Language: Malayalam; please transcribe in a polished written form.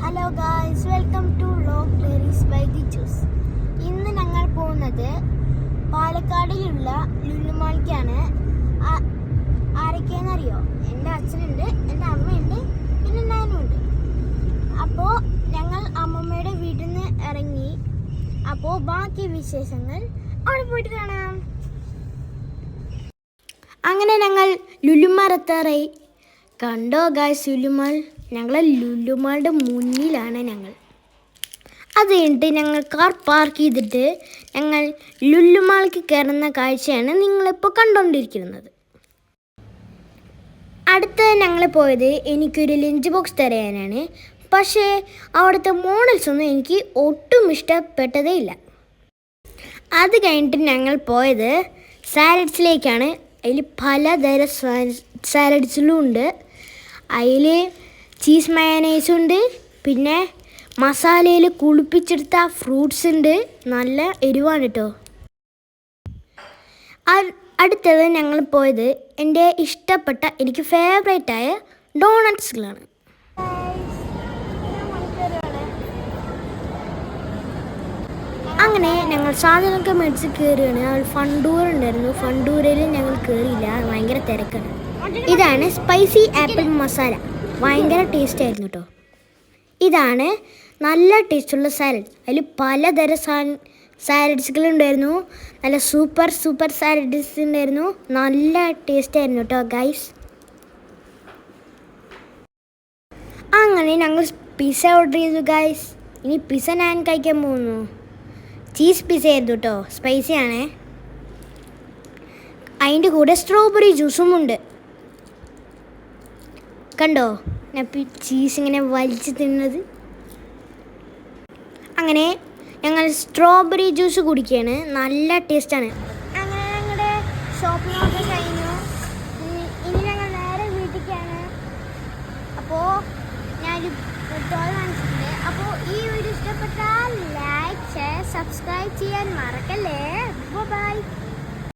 Hello guys, welcome to vlog diaries by the juice. ഇന്ന് ഞങ്ങൾ പോകുന്നത് പാലക്കാടിലുള്ള ലുലു മാളിലേക്കാണ്. ആരൊക്കെയാണെന്നറിയോ? എൻ്റെ അച്ഛനുണ്ട്, എൻ്റെ അമ്മയുണ്ട്, പിന്നെ ഞാനുണ്ട്. അപ്പോൾ ഞങ്ങൾ അമ്മമ്മയുടെ വീട്ടിൽ നിന്ന് ഇറങ്ങി. അപ്പോൾ ബാക്കി വിശേഷങ്ങൾ അവിടെ പോയിട്ട് കാണാം. അങ്ങനെ ഞങ്ങൾ ലുലുമാറെത്താറായി. കണ്ടോ ഗായ്സ് ലുലുമാൾ? ഞങ്ങളെ ലുലുമാളുടെ മുന്നിലാണ് ഞങ്ങൾ. അത് കഴിഞ്ഞിട്ട് ഞങ്ങൾ കാർ പാർക്ക് ചെയ്തിട്ട് ഞങ്ങൾ ലുലുമാൾക്ക് കയറുന്ന കാഴ്ചയാണ് നിങ്ങളിപ്പോൾ കണ്ടുകൊണ്ടിരിക്കുന്നത്. അടുത്ത് ഞങ്ങൾ പോയത് എനിക്കൊരു ലഞ്ച് ബോക്സ് തരാനാണ്. പക്ഷേ അവിടുത്തെ മോഡൽസൊന്നും എനിക്ക് ഒട്ടും ഇഷ്ടപ്പെട്ടതേ ഇല്ല. അത് കഴിഞ്ഞിട്ട് ഞങ്ങൾ പോയത് സാലഡ്സിലേക്കാണ്. അതിൽ പലതരം സാലഡ്സിലും ഉണ്ട്. അതിൽ ചീസ് മയനൈസ് ഉണ്ട്, പിന്നെ മസാലയിൽ കുളിപ്പിച്ചെടുത്ത ഫ്രൂട്ട്സ് ഉണ്ട്. നല്ല എരിവാണ് കേട്ടോ. അടുത്തത് ഞങ്ങൾ പോയത് എൻ്റെ ഇഷ്ടപ്പെട്ട എനിക്ക് ഫേവറേറ്റായ ഡോണറ്റ്സിലാണ്. അങ്ങനെ ഞങ്ങൾ സാധനമൊക്കെ മേടിച്ച് കയറുകയാണ്. ഫണ്ടൂർ ഉണ്ടായിരുന്നു. ഫണ്ടൂരയിൽ ഞങ്ങൾ കയറിയില്ല, ഭയങ്കര തിരക്കാണ്. ഇതാണ് സ്പൈസി ആപ്പിൾ മസാല, ഭയങ്കര ടേസ്റ്റ് ആയിരുന്നു കേട്ടോ. ഇതാണ് നല്ല ടേസ്റ്റുള്ള സാലഡ്. അതിൽ പലതരം സാലഡ്സുകളുണ്ടായിരുന്നു. നല്ല സൂപ്പർ സാലഡ്സ് ഉണ്ടായിരുന്നു. നല്ല ടേസ്റ്റ് ആയിരുന്നു കേട്ടോ ഗൈസ്. അങ്ങനെ ഞങ്ങൾ പിസ്സ ഓർഡർ ചെയ്തു ഗൈസ്. ഇനി പിസ്സ ഞാൻ കഴിക്കാൻ പോകുന്നു. ചീസ് പിസ്സ ആയിരുന്നു കേട്ടോ, സ്പൈസിയാണേ. അതിൻ്റെ കൂടെ സ്ട്രോബെറി ജ്യൂസും ഉണ്ട്. കണ്ടോ ഞാൻ ചീസ് ഇങ്ങനെ വലിച്ച് തിന്നത്? അങ്ങനെ ഞങ്ങൾ സ്ട്രോബെറി ജ്യൂസ് കുടിക്കുകയാണ്. നല്ല ടേസ്റ്റാണ്. അങ്ങനെ ഞങ്ങളുടെ ഷോപ്പിംഗ് ഒക്കെ കഴിഞ്ഞു. ഇനി ഞങ്ങൾ നേരെ വീട്ടിലേക്കാണ്. അപ്പോൾ ഞാനൊരു ടോയ് വാങ്ങിച്ചിട്ടുണ്ട്. അപ്പോൾ ഈ വീഡിയോ ഇഷ്ടപ്പെട്ടാൽ ലൈക്ക്, ഷെയർ, സബ്സ്ക്രൈബ് ചെയ്യാൻ മറക്കല്ലേ. ബൈ.